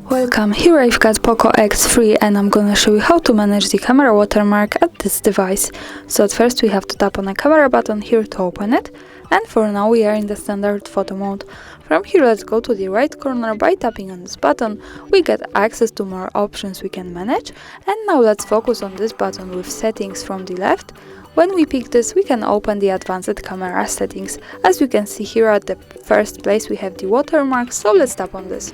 Welcome, here I've got POCO X3 and I'm gonna show you how to manage the camera watermark at this device. So at first we have to tap on the camera button here to open it, and for now we are in the standard photo mode. From here let's go to the right corner. By tapping on this button we get access to more options we can manage, and now let's focus on this button with settings from the left. When we pick this, we can open the advanced camera settings. As you can see here at the first place we have the watermark, so let's tap on this.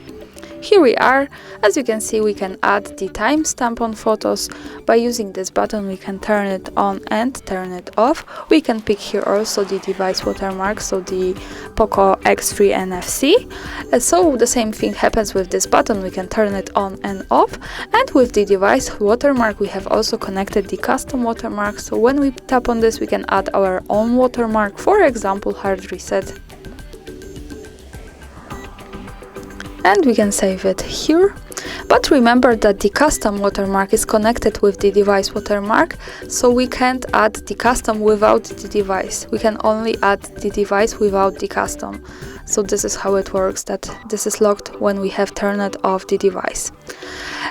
Here we are. As you can see, we can add the timestamp on photos. By using this button we can turn it on and turn it off. We can pick here also the device watermark, so the POCO X3 NFC. So the same thing happens with this button, we can turn it on and off. And with the device watermark we have also connected the custom watermark, so when we tap on this we can add our own watermark, for example HardReset. And we can save it here. But remember that the custom watermark is connected with the device watermark, so we can't add the custom without the device. We can only add the device without the custom. So this is how it works, that this is locked when we have turned off the device.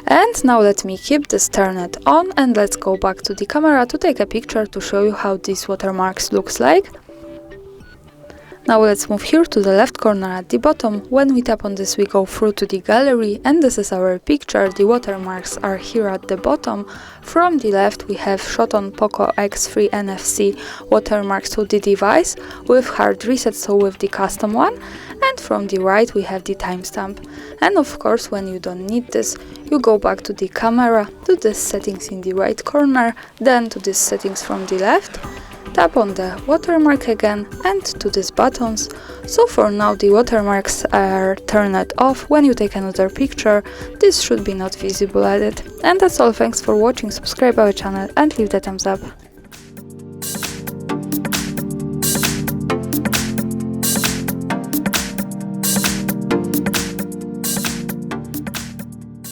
And now let me keep this turned on, and let's go back to the camera to take a picture to show you how these watermarks looks like. Now let's move here to the left corner at the bottom. When we tap on this we go through to the gallery, and this is our picture. The watermarks are here at the bottom. From the left we have shot on POCO X3 NFC watermarks to the device with hard reset, so with the custom one. And from the right we have the timestamp. And of course when you don't need this, you go back to the camera, to the settings in the right corner, then to the settings from the left. Tap on the watermark again and to these buttons. So for now the watermarks are turned off. When you take another picture, this should be not visible at it. And that's all, thanks for watching, subscribe our channel and leave the thumbs up.